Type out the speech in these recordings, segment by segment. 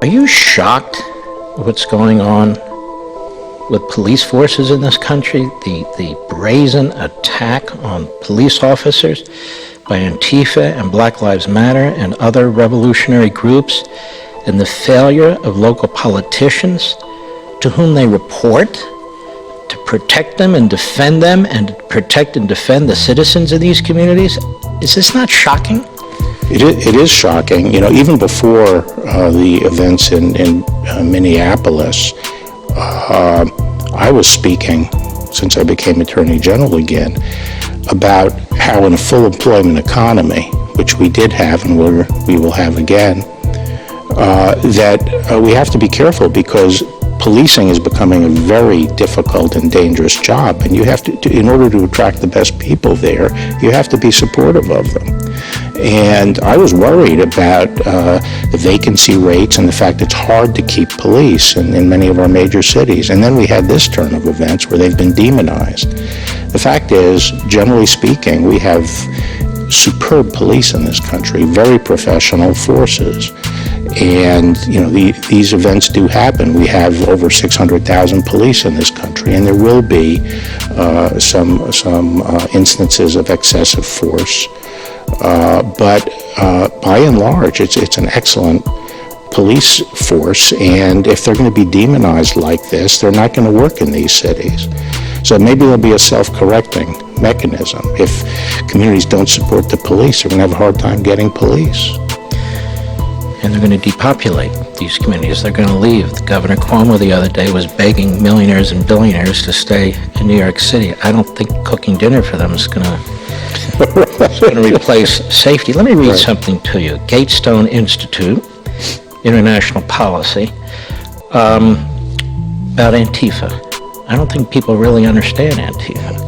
Are you shocked at what's going on with police forces in this country? The brazen attack on police officers by Antifa and Black Lives Matter and other revolutionary groups, and the failure of local politicians to whom they report to protect them and defend them and to protect and defend the citizens of these communities? Is this not shocking? It is shocking. You know, even before the events in Minneapolis, I was speaking, since I became Attorney General again, about how in a full employment economy, which we did have and we will have again, that we have to be careful, because policing is becoming a very difficult and dangerous job, and you have to, in order to attract the best people there, you have to be supportive of them. And I was worried about the vacancy rates and the fact it's hard to keep police in many of our major cities. And then we had this turn of events where they've been demonized. The fact is, generally speaking, we have superb police in this country, very professional forces. And, you know, these events do happen. We have over 600,000 police in this country, and there will be some instances of excessive force. But by and large, it's an excellent police force, and if they're going to be demonized like this, they're not going to work in these cities. So maybe there'll be a self-correcting mechanism. If communities don't support the police, they're going to have a hard time getting police. And they're going to depopulate these communities. They're going to leave. Governor Cuomo the other day was begging millionaires and billionaires to stay in New York City. I don't think cooking dinner for them is going to replace safety. Let me read something to you. Gatestone Institute, International Policy, about Antifa. I don't think people really understand Antifa.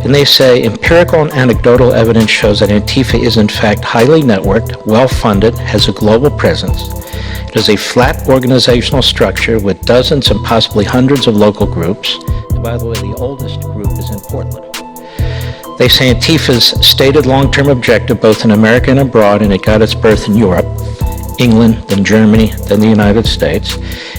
And they say, empirical and anecdotal evidence shows that Antifa is in fact highly networked, well-funded, has a global presence. It is a flat organizational structure with dozens and possibly hundreds of local groups. And by the way, the oldest group is in Portland. They say Antifa's stated long-term objective, both in America and abroad, and it got its birth in Europe, England, then Germany, then the United States,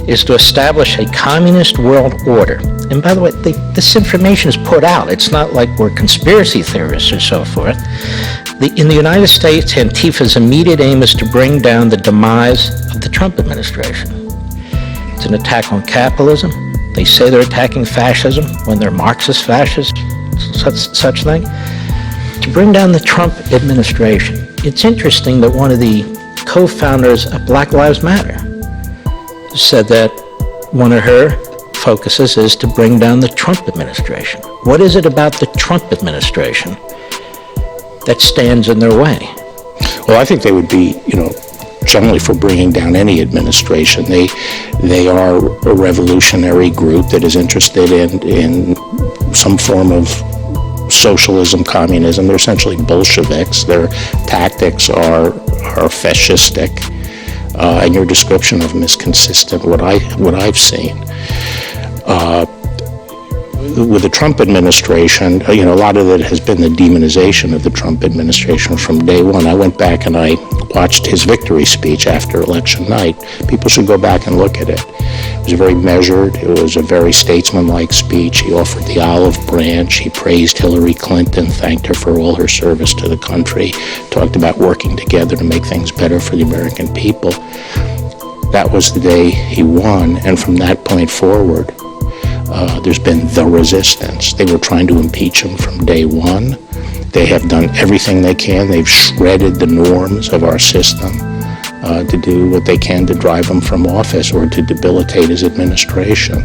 is to establish a communist world order. And by the way, this information is put out. It's not like we're conspiracy theorists or so forth. In the United States, Antifa's immediate aim is to bring down the demise of the Trump administration. It's an attack on capitalism. They say they're attacking fascism when they're Marxist fascists, such thing. To bring down the Trump administration. It's interesting that one of the co-founders of Black Lives Matter said that one of her focuses is to bring down the Trump administration. What is it about the Trump administration that stands in their way? Well, I think they would be, generally for bringing down any administration. They are a revolutionary group that is interested in some form of socialism, communism. They're essentially Bolsheviks. Their tactics are fascistic, and your description of them is consistent with what I've seen. With the Trump administration, a lot of it has been the demonization of the Trump administration from day one. I went back and I watched his victory speech after election night. People should go back and look at it. It was very measured. It was a very statesmanlike speech. He offered the olive branch. He praised Hillary Clinton, thanked her for all her service to the country, talked about working together to make things better for the American people. That was the day he won, and from that point forward, there's been the resistance. They were trying to impeach him from day one. They have done everything they can. They've shredded the norms of our system to do what they can to drive him from office or to debilitate his administration.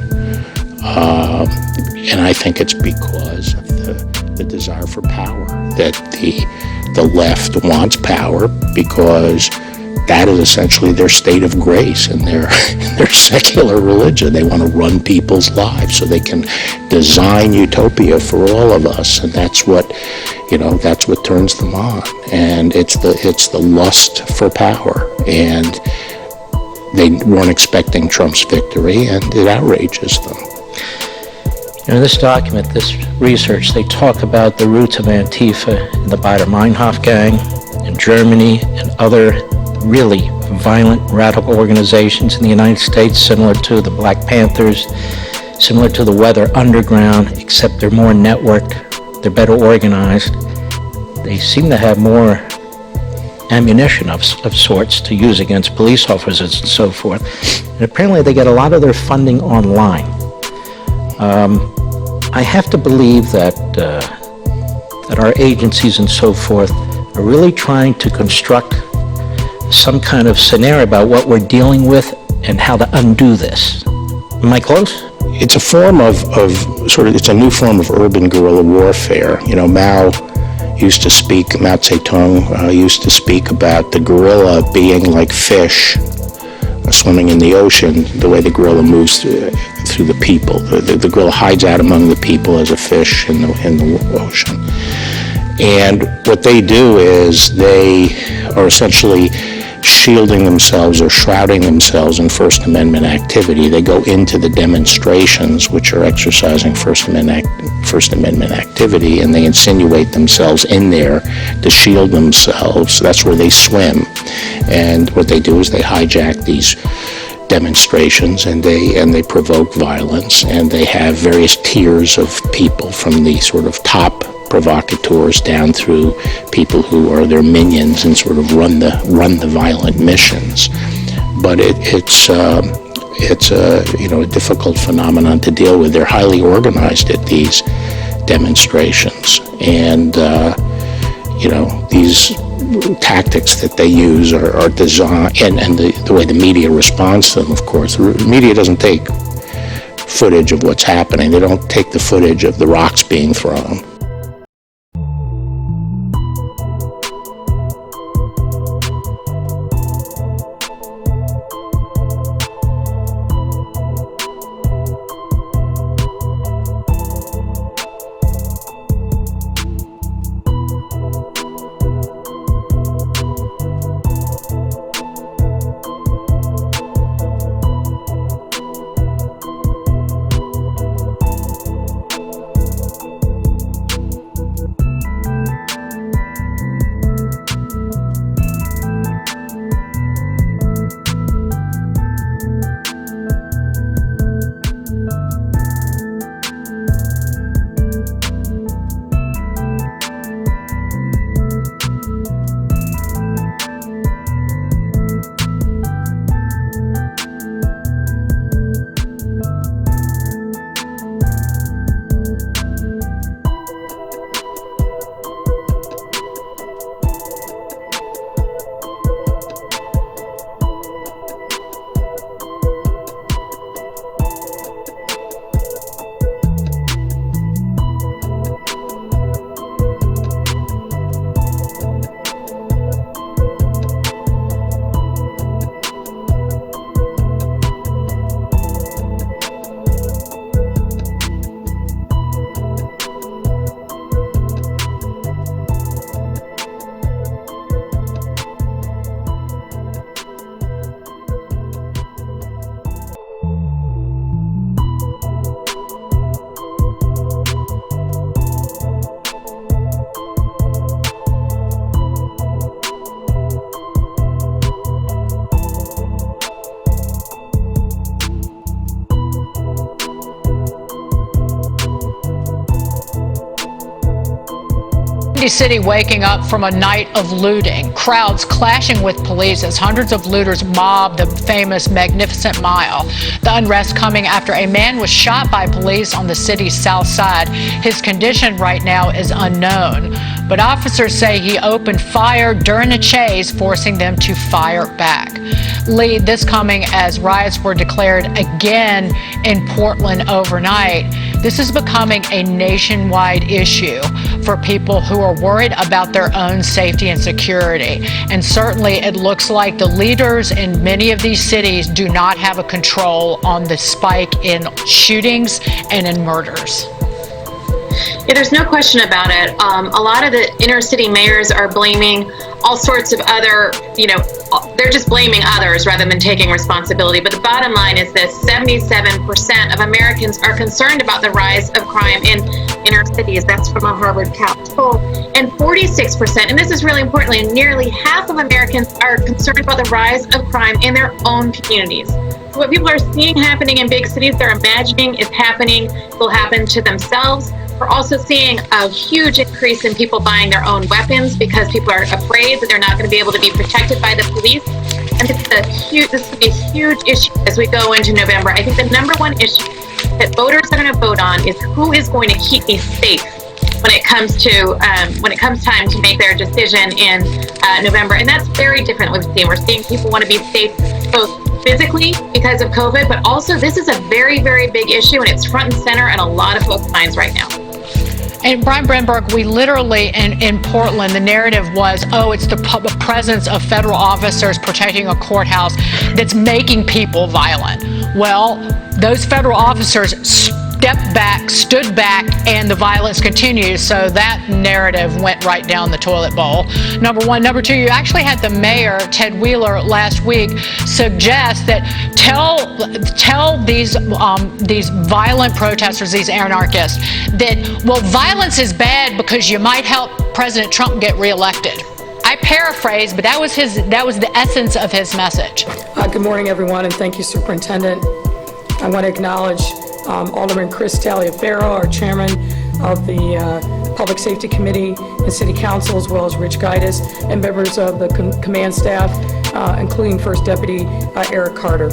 And I think it's because of the desire for power, that the left wants power, because that is essentially their state of grace in their secular religion. They want to run people's lives so they can design utopia for all of us, and that's what turns them on. And it's the lust for power, and they weren't expecting Trump's victory, and it outrages them. In this document, this research, they talk about the roots of Antifa in the Baader-Meinhof gang in Germany, and other really violent radical organizations in the United States, similar to the Black Panthers, similar to the Weather Underground, except they're more networked, they're better organized. They seem to have more ammunition of sorts to use against police officers and so forth. And apparently they get a lot of their funding online. I have to believe that our agencies and so forth are really trying to construct some kind of scenario about what we're dealing with and how to undo this. Am I close? It's a form of it's a new form of urban guerrilla warfare. You know, Mao Zedong used to speak about the guerrilla being like fish swimming in the ocean, the way the guerrilla moves through the people. The guerrilla hides out among the people as a fish in the ocean. And what they do is they are essentially shielding themselves or shrouding themselves in First Amendment activity. They go into the demonstrations which are exercising First Amendment activity, and they insinuate themselves in there to shield themselves. That's where they swim. And what they do is they hijack these demonstrations and they provoke violence, and they have various tiers of people, from the sort of top provocateurs down through people who are their minions and sort of run the violent missions. But it's a difficult phenomenon to deal with. They're highly organized at these demonstrations, and these tactics that they use are designed, and the way the media responds to them, of course. The media doesn't take footage of what's happening. They don't take the footage of the rocks being thrown. City waking up from a night of looting, crowds clashing with police as hundreds of looters mob the famous Magnificent Mile. The unrest coming after a man was shot by police on the city's south side. His condition right now is unknown, but officers say he opened fire during a chase, forcing them to fire back. Lee, this coming as riots were declared again in Portland overnight. This is becoming a nationwide issue for people who are worried about their own safety and security. And certainly it looks like the leaders in many of these cities do not have a control on the spike in shootings and in murders. Yeah, there's no question about it. A lot of the inner city mayors are blaming all sorts of other, they're just blaming others rather than taking responsibility. But the bottom line is this: 77% of Americans are concerned about the rise of crime in inner cities. That's from a Harvard Cow poll. And 46%, and this is really importantly, nearly half of Americans are concerned about the rise of crime in their own communities. So what people are seeing happening in big cities, they're imagining is happening, will happen to themselves. We're also seeing a huge increase in people buying their own weapons because people are afraid that they're not going to be able to be protected by the police. And this is a huge issue as we go into November. I think the number one issue that voters are going to vote on is who is going to keep me safe when it comes time to make their decision in November. And that's very different than we've seen. We're seeing people want to be safe both physically because of COVID, but also this is a very, very big issue, and it's front and center in a lot of folks' minds right now. And Brian Brenberg, we literally, in Portland, the narrative was, oh, it's the presence of federal officers protecting a courthouse that's making people violent. Well, those federal officers stood back, and the violence continues. So that narrative went right down the toilet bowl. Number one. Number two, you actually had the mayor, Ted Wheeler, last week suggest that tell these violent protesters, these anarchists, that, well, violence is bad because you might help President Trump get reelected. I paraphrase, but that was the essence of his message. Good morning, everyone, and thank you, Superintendent. I want to acknowledge Alderman Chris Taliaferro, our chairman of the Public Safety Committee and City Council, as well as Rich Gaitis and members of the command staff, including First Deputy Eric Carter.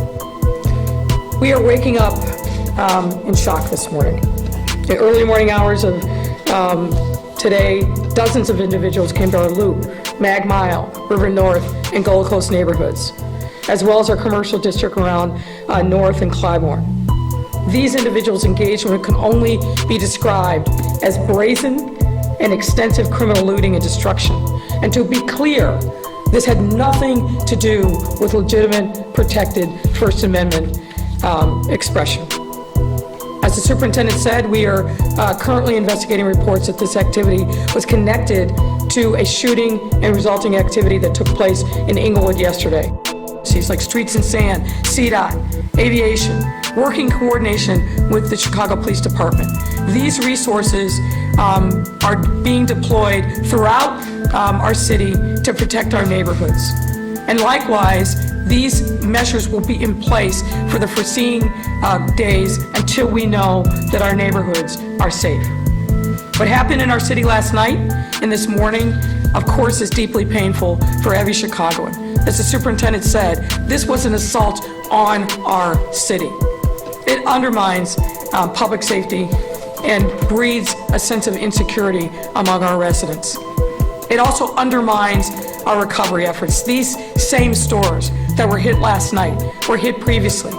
We are waking up in shock this morning. In the early morning hours of today, dozens of individuals came to our Loop, Mag Mile, River North, and Gold Coast neighborhoods, as well as our commercial district around North and Clybourne. These individuals engaged in what can only be described as brazen and extensive criminal looting and destruction. And to be clear, this had nothing to do with legitimate, protected First Amendment expression. As the superintendent said, we are currently investigating reports that this activity was connected to a shooting and resulting activity that took place in Inglewood yesterday. Like Streets and Sand, CDOT, Aviation, working coordination with the Chicago Police Department. These resources are being deployed throughout our city to protect our neighborhoods. And likewise, these measures will be in place for the foreseeing days until we know that our neighborhoods are safe. What happened in our city last night and this morning, of course, is deeply painful for every Chicagoan. As the superintendent said, this was an assault on our city. It undermines public safety and breeds a sense of insecurity among our residents. It also undermines our recovery efforts. These same stores that were hit last night were hit previously,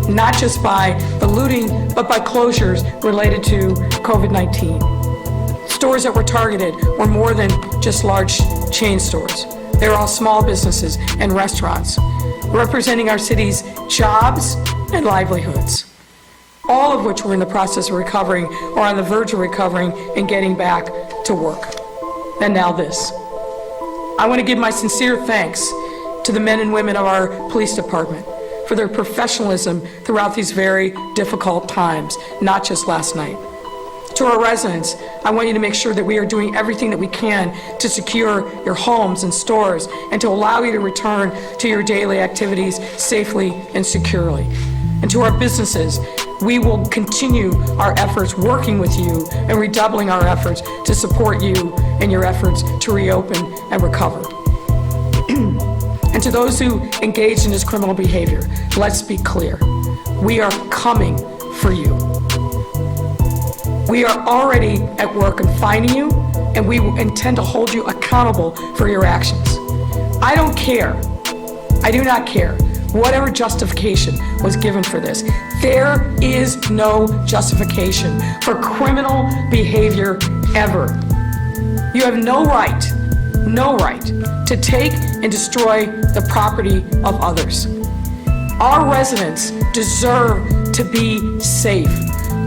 not just by the looting, but by closures related to COVID-19. Stores that were targeted were more than just large chain stores. They were all small businesses and restaurants, representing our city's jobs and livelihoods, all of which were in the process of recovering or on the verge of recovering and getting back to work. And now this. I want to give my sincere thanks to the men and women of our police department for their professionalism throughout these very difficult times, not just last night. To our residents, I want you to make sure that we are doing everything that we can to secure your homes and stores and to allow you to return to your daily activities safely and securely. And to our businesses, we will continue our efforts working with you and redoubling our efforts to support you in your efforts to reopen and recover. And to those who engage in this criminal behavior, let's be clear. We are coming for you. We are already at work in finding you, and we intend to hold you accountable for your actions. I don't care. I do not care whatever justification was given for this. There is no justification for criminal behavior ever. You have no right to take and destroy the property of others. Our residents deserve to be safe.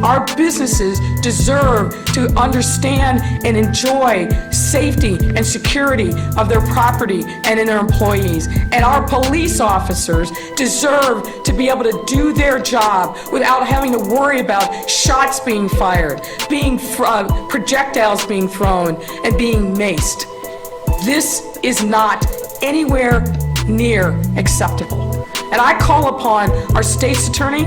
Our businesses deserve to understand and enjoy safety and security of their property and in their employees. And our police officers deserve to be able to do their job without having to worry about shots being fired, projectiles being thrown, and being maced. This is not anywhere near acceptable. And I call upon our state's attorney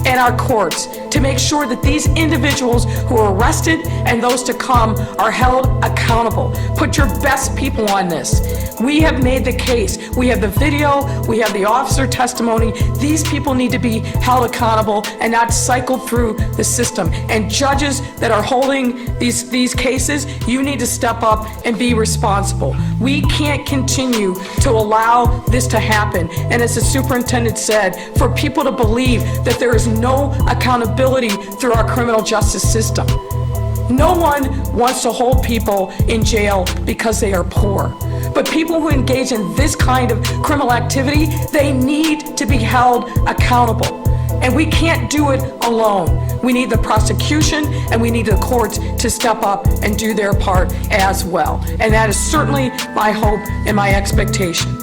and our courts to make sure that these individuals who are arrested and those to come are held accountable. Put your best people on this. We have made the case. We have the video, we have the officer testimony. These people need to be held accountable and not cycle through the system. And judges that are holding these cases, you need to step up and be responsible. We can't continue to allow this to happen. And as the superintendent said, for people to believe that there is no accountability through our criminal justice system. No one wants to hold people in jail because they are poor. But people who engage in this kind of criminal activity, they need to be held accountable. And we can't do it alone. We need the prosecution and we need the courts to step up and do their part as well. And that is certainly my hope and my expectation.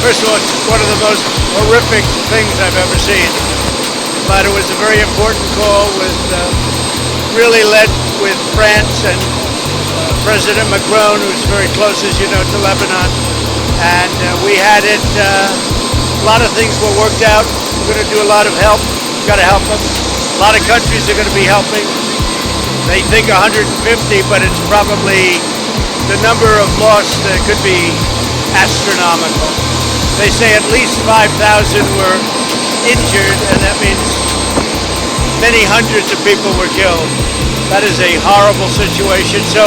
First of all, it's one of the most horrific things I've ever seen. But it was a very important call, really led with France and President Macron, who's very close, as you know, to Lebanon. And we had it, a lot of things were worked out. We're going to do a lot of help. We've got to help them. A lot of countries are going to be helping. They think 150, but it's probably, the number of lost could be astronomical. They say at least 5,000 were injured, and that means many hundreds of people were killed. That is a horrible situation. So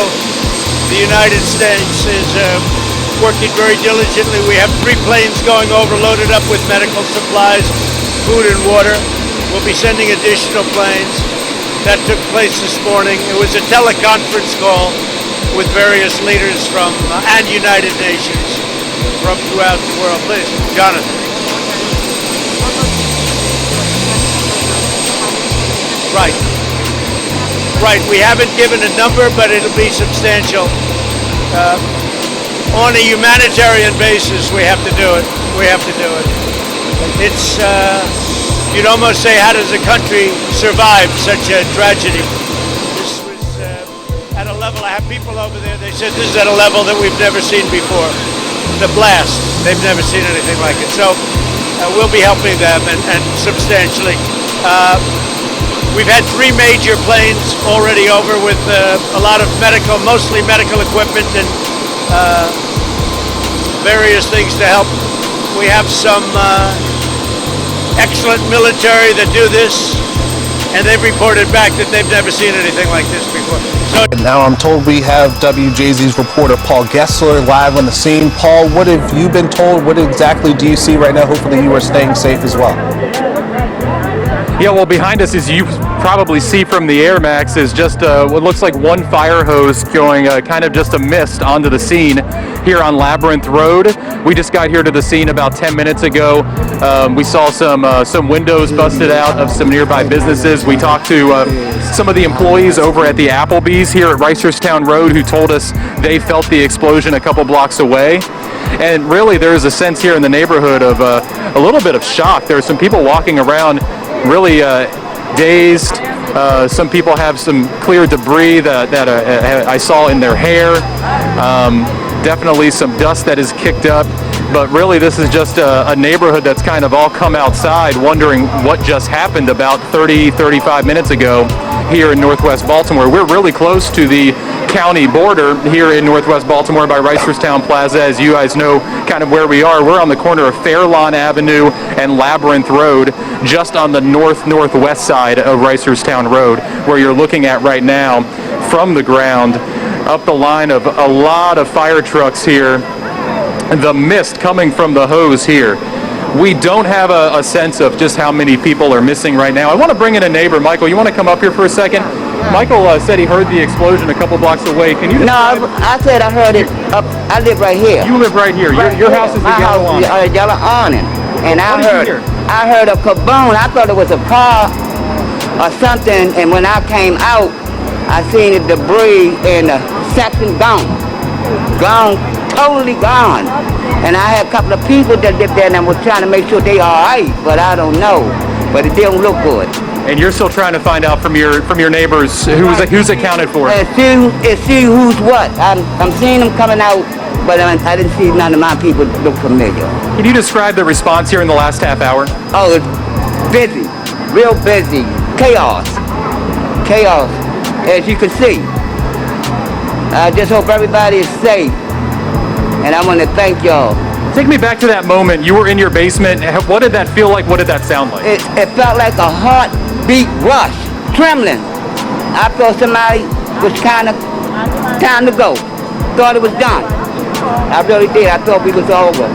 the United States is working very diligently. We have 3 planes going over, loaded up with medical supplies, food and water. We'll be sending additional planes. That took place this morning. It was a teleconference call with various leaders from and United Nations from throughout the world. Please, Jonathan. Right. Right. We haven't given a number, but it'll be substantial. On a humanitarian basis, we have to do it. We have to do it. It's, you'd almost say, how does a country survive such a tragedy? This was at a level, I have people over there, they said this is at a level that we've never seen before. The blast, they've never seen anything like it. So we'll be helping them and substantially. We've had 3 major planes already over with a lot of medical, mostly medical equipment and various things to help. We have some excellent military that do this, and they've reported back that they've never seen anything like this before. So now I'm told we have WJZ's reporter Paul Gessler live on the scene. Paul, what have you been told? What exactly do you see right now? Hopefully you are staying safe as well. Yeah, well, behind us, as you probably see from the Air Max, is just what looks like one fire hose going kind of just a mist onto the scene here on Labyrinth Road. We just got here to the scene about 10 minutes ago. We saw some windows busted out of some nearby businesses. We talked to some of the employees over at the Applebee's here at Reisterstown Road who told us they felt the explosion a couple blocks away. And really, there's a sense here in the neighborhood of a little bit of shock. There are some people walking around really dazed. Some people have some clear debris that I saw in their hair. Definitely some dust that is kicked up. But really, this is just a neighborhood that's kind of all come outside wondering what just happened about 35 minutes ago here in Northwest Baltimore. We're really close to the county border here in Northwest Baltimore by Reisterstown Plaza. As you guys know kind of where we are, we're on the corner of Fairlawn Avenue and Labyrinth Road, just on the northwest side of Reisterstown Road, where you're looking at right now from the ground up the line of a lot of fire trucks here. The mist coming from the hose here. We don't have a sense of just how many people are missing right now. I want to bring in a neighbor. Michael, you want to come up here for a second? Michael said he heard the explosion a couple blocks away. Can you describe? No, I said I heard it up. I live right here. You live right here. Your house is the yellow awning. Yellow awning. And What did you hear? I heard a kaboom. I thought it was a car or something. And when I came out, I seen the debris and the section gone, totally gone. And I had a couple of people that lived there and I was trying to make sure they all right, but I don't know. But it didn't look good. And you're still trying to find out from your neighbors who's accounted for. And see who's what. I'm seeing them coming out, but I didn't see none of my people look familiar. Can you describe the response here in the last half hour? Oh, it's busy, real busy, chaos, as you can see. I just hope everybody is safe, and I want to thank y'all. Take me back to that moment. You were in your basement. What did that feel like? What did that sound like? It felt like a heartbeat rush, trembling. I thought somebody was kind of time to go. Thought it was done. I really did. I thought we was over.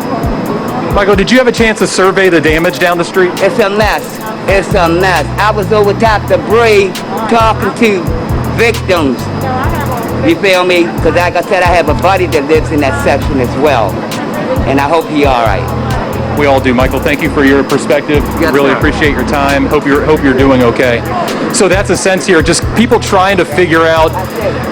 Michael, did you have a chance to survey the damage down the street? It's a mess. It's a mess. I was over top debris talking to victims. You feel me? Because like I said, I have a buddy that lives in that section as well. And I hope he all right. We all do, Michael. Thank you for your perspective. Yes, really sir. appreciate your time. Hope you're doing okay. So that's a sense here, just people trying to figure out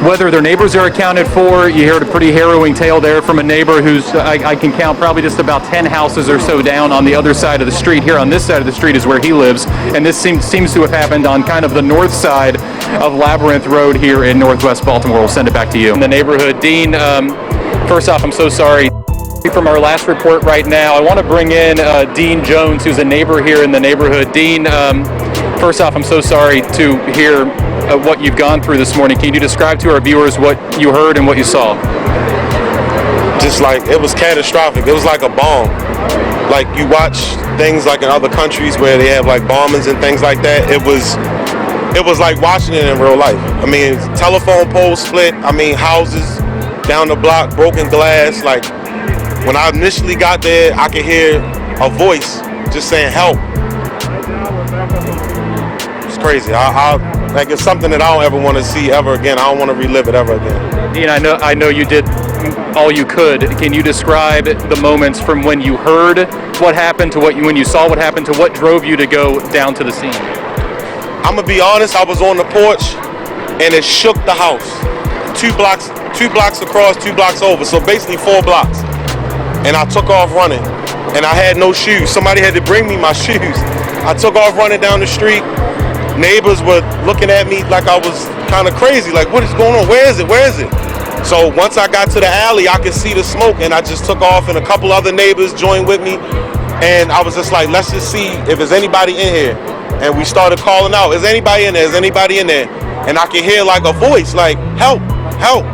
whether their neighbors are accounted for. You heard a pretty harrowing tale there from a neighbor who's, I can count probably just about 10 houses or so down on the other side of the street. Here on this side of the street is where he lives, and this seems to have happened on kind of the north side of Labyrinth Road here in Northwest Baltimore. We'll send it back to you. In the neighborhood, Dean, first off, I'm so sorry. From our last report right now, I want to bring in Dean Jones, who's a neighbor here in the neighborhood. Dean, first off, I'm so sorry to hear what you've gone through this morning. Can you describe to our viewers what you heard and what you saw? Just like, it was catastrophic. It was like a bomb. Like, you watch things like in other countries where they have like bombings and things like that. It was like watching it in real life. I mean, telephone poles split. I mean, houses down the block, broken glass. Like, when I initially got there, I could hear a voice just saying help. It's crazy. Like, it's something that I don't ever want to see ever again. I don't want to relive it ever again. Dean, I know you did all you could. Can you describe the moments from when you heard what happened to when you saw what happened to what drove you to go down to the scene? I'm gonna be honest. I was on the porch, and it shook the house. 2 blocks across, 2 blocks over. So basically 4 blocks. And I took off running, and I had no shoes. Somebody had to bring me my shoes. I took off running down the street. Neighbors were looking at me like I was kind of crazy, like, what is going on? Where is it? Where is it? So once I got to the alley, I could see the smoke, and I just took off, and a couple other neighbors joined with me. And I was just like, let's just see if there's anybody in here. And we started calling out, is anybody in there? Is anybody in there? And I could hear like a voice, like, help, help.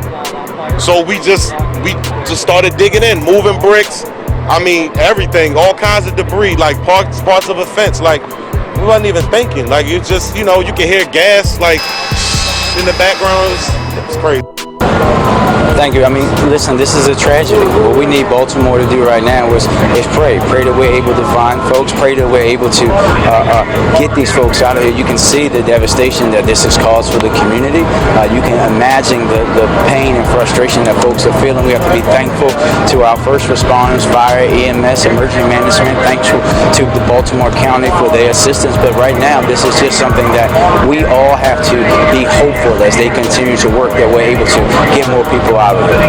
So we just started digging in, moving bricks. I mean, everything, all kinds of debris, like parts of a fence. Like, we wasn't even thinking. Like, you just, you can hear gas, like, in the background. It was crazy. Thank you. I mean, listen, this is a tragedy. What we need Baltimore to do right now is pray. Pray that we're able to find folks. Pray that we're able to get these folks out of here. You can see the devastation that this has caused for the community. You can imagine the pain and frustration that folks are feeling. We have to be thankful to our first responders, fire, EMS, emergency management. Thankful to the Baltimore County for their assistance. But right now, this is just something that we all have to be hopeful as they continue to work that we're able to get more people out of it.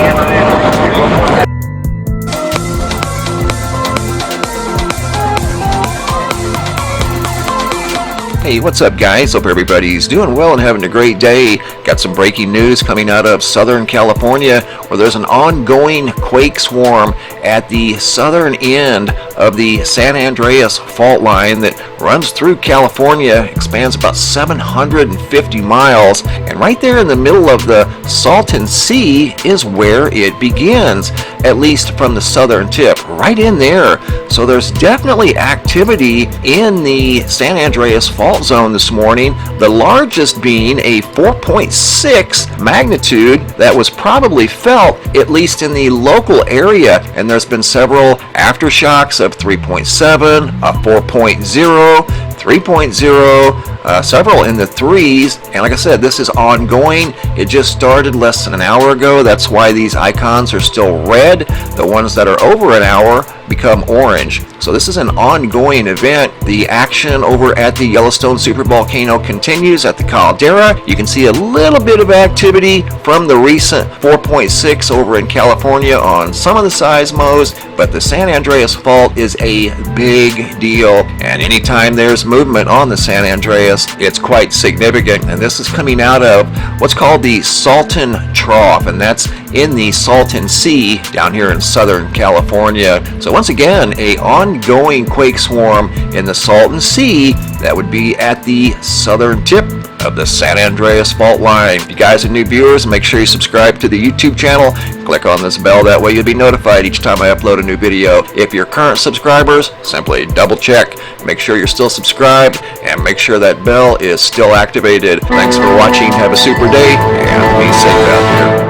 Hey, what's up, guys? Hope everybody's doing well and having a great day. Got some breaking news coming out of Southern California, where there's an ongoing quake swarm at the southern end of the San Andreas fault line that runs through California, expands about 750 miles, and right there in the middle of the Salton Sea is where it begins, at least from the southern tip, right in there. So there's definitely activity in the San Andreas fault zone this morning, the largest being a 4.6 magnitude that was probably felt at least in the local area, and there's been several aftershocks of 3.7, a 4.0, 3.0, several in the threes, and like I said, this is ongoing. It just started less than an hour ago. That's why these icons are still red. The ones that are over an hour become orange. So this is an ongoing event. The action over at the Yellowstone supervolcano continues at the caldera. You can see a little bit of activity from the recent 4.6 over in California on some of the seismos, but the San Andreas fault is a big deal, and anytime there's movement on the San Andreas, it's quite significant. And this is coming out of what's called the Salton Trough, and that's in the Salton Sea down here in Southern California. So once again, a ongoing quake swarm in the Salton Sea that would be at the southern tip of the San Andreas fault line. If you guys are new viewers, make sure you subscribe to the YouTube channel. Click on this bell, that way you'll be notified each time I upload a new video. If you're current subscribers, simply double check, make sure you're still subscribed, and make sure that bell is still activated. Thanks for watching, have a super day, and be safe out here.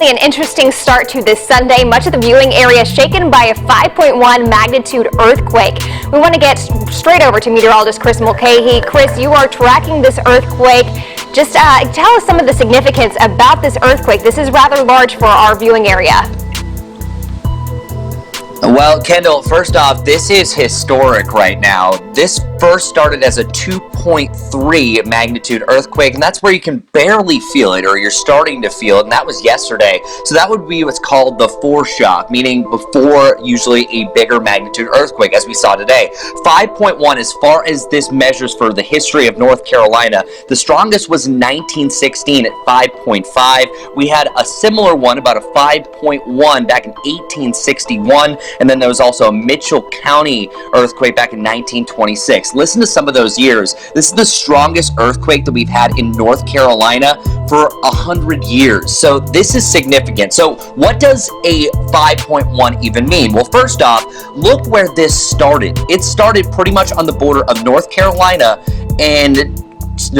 An interesting start to this Sunday. Much of the viewing area shaken by a 5.1 magnitude earthquake. We want to get straight over to meteorologist Chris Mulcahy. Chris, you are tracking this earthquake. Just tell us some of the significance about this earthquake. This is rather large for our viewing area. Well, Kendall, first off, this is historic right now. This first started as a 2.3 magnitude earthquake, and that's where you can barely feel it, or you're starting to feel it, and that was yesterday. So that would be what's called the foreshock, meaning before usually a bigger magnitude earthquake, as we saw today. 5.1, as far as this measures for the history of North Carolina, the strongest was 1916 at 5.5. We had a similar one, about a 5.1 back in 1861, and then there was also a Mitchell County earthquake back in 1926. Listen to some of those years. This is the strongest earthquake that we've had in North Carolina for 100 years. So this is significant. So what does a 5.1 even mean? Well, first off, look where this started. It started pretty much on the border of North Carolina and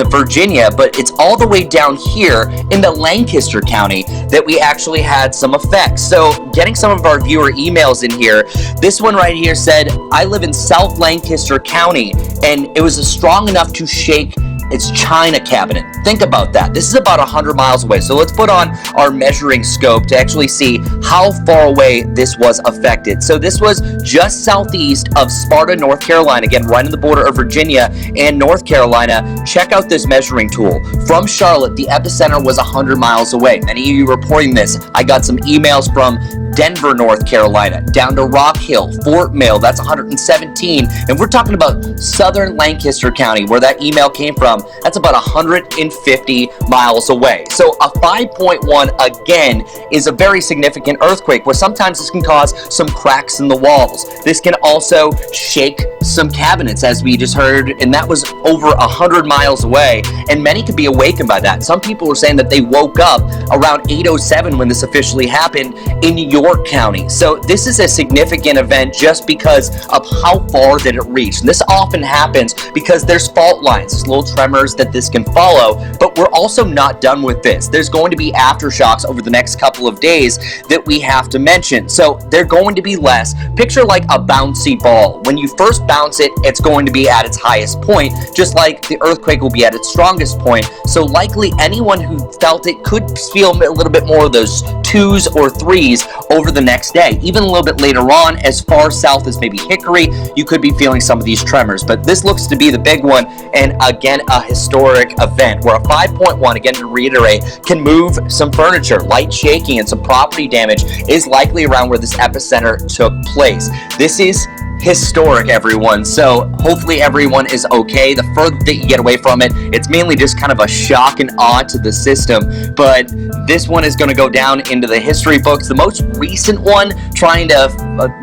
Virginia, but it's all the way down here in the Lancaster County that we actually had some effects. So getting some of our viewer emails in here, this one right here said, I live in South Lancaster County, and it was strong enough to shake its China cabinet. Think about that. This is about 100 miles away. So let's put on our measuring scope to actually see how far away this was affected. So this was just southeast of Sparta, North Carolina, again, right on the border of Virginia and North Carolina. Check out this measuring tool. From Charlotte, the epicenter was 100 miles away. Many of you reporting this. I got some emails from Denver, North Carolina, down to Rock Hill, Fort Mill, that's 117. And we're talking about southern Lancaster County, where that email came from. That's about 150 miles away. So a 5.1, again, is a very significant earthquake, where sometimes this can cause some cracks in the walls. This can also shake some cabinets, as we just heard, and that was over 100 miles away, and many could be awakened by that. Some people were saying that they woke up around 8:07 when this officially happened in York County. So this is a significant event just because of how far that it reached. And this often happens because there's fault lines, there's little tremors that this can follow, but But we're also not done with this. There's going to be aftershocks over the next couple of days that we have to mention. So they're going to be less. Picture like a bouncy ball. When you first bounce it, it's going to be at its highest point, just like the earthquake will be at its strongest point. So likely anyone who felt it could feel a little bit more of those 2s or 3s over the next day. Even a little bit later on, as far south as maybe Hickory, you could be feeling some of these tremors. But this looks to be the big one, and again, a historic event where a 5.1, again to reiterate, can move some furniture. Light shaking and some property damage is likely around where this epicenter took place. This is historic, everyone. So hopefully everyone is okay. The further that you get away from it, it's mainly just kind of a shock and awe to the system. But this one is going to go down into the history books. The most recent one trying to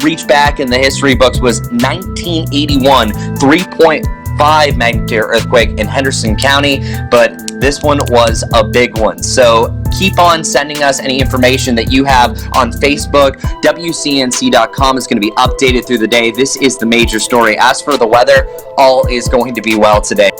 reach back in the history books was 1981, 3.5 magnitude earthquake in Henderson County, but this one was a big one. So keep on sending us any information that you have on Facebook. WCNC.com is going to be updated through the day. This is the major story. As for the weather, all is going to be well today.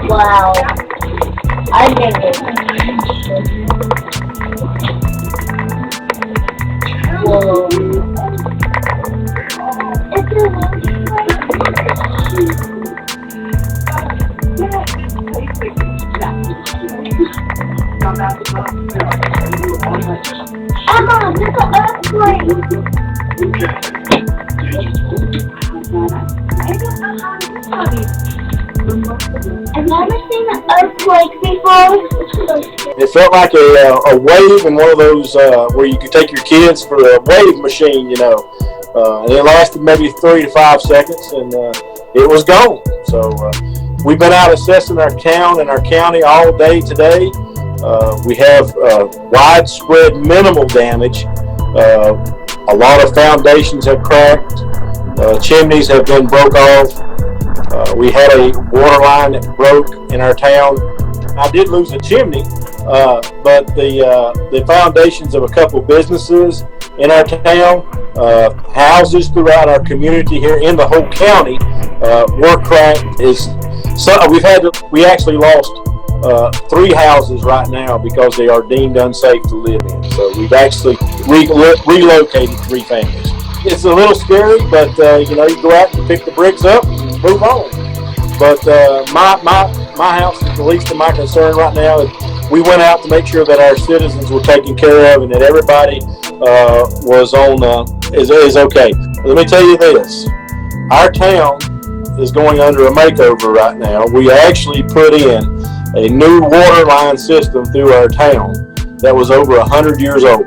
Wow. I did it. Whoa. Emma, there's an earthquake. I've never seen an earthquake before. It felt like a wave in one of those where you could take your kids for a wave machine, you know. And it lasted maybe 3 to 5 seconds, and it was gone. So we've been out assessing our town and our county all day today. We have widespread minimal damage. A lot of foundations have cracked. Chimneys have been broke off. We had a water line that broke in our town. I did lose a chimney, but the foundations of a couple businesses in our town, houses throughout our community here in the whole county were cracked. We actually lost 3 houses right now because they are deemed unsafe to live in. So we've actually relocated 3 families. It's a little scary, but you go out and pick the bricks up and move on. But my house is the least of my concern right now. We went out to make sure that our citizens were taken care of and that everybody was is okay. Let me tell you this: our town is going under a makeover right now. We actually put in a new water line system through our town that was over 100 years old,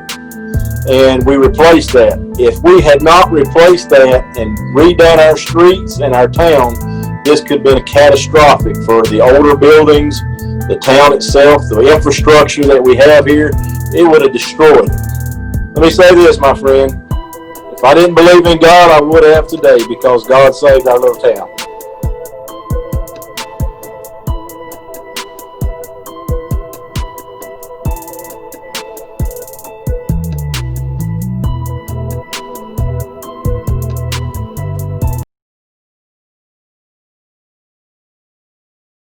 and we replaced that. If we had not replaced that and redone our streets and our town, this could have been catastrophic for the older buildings, the town itself, the infrastructure that we have here. It would have destroyed it. Let me say this, my friend. If I didn't believe in God, I would have today, because God saved our little town.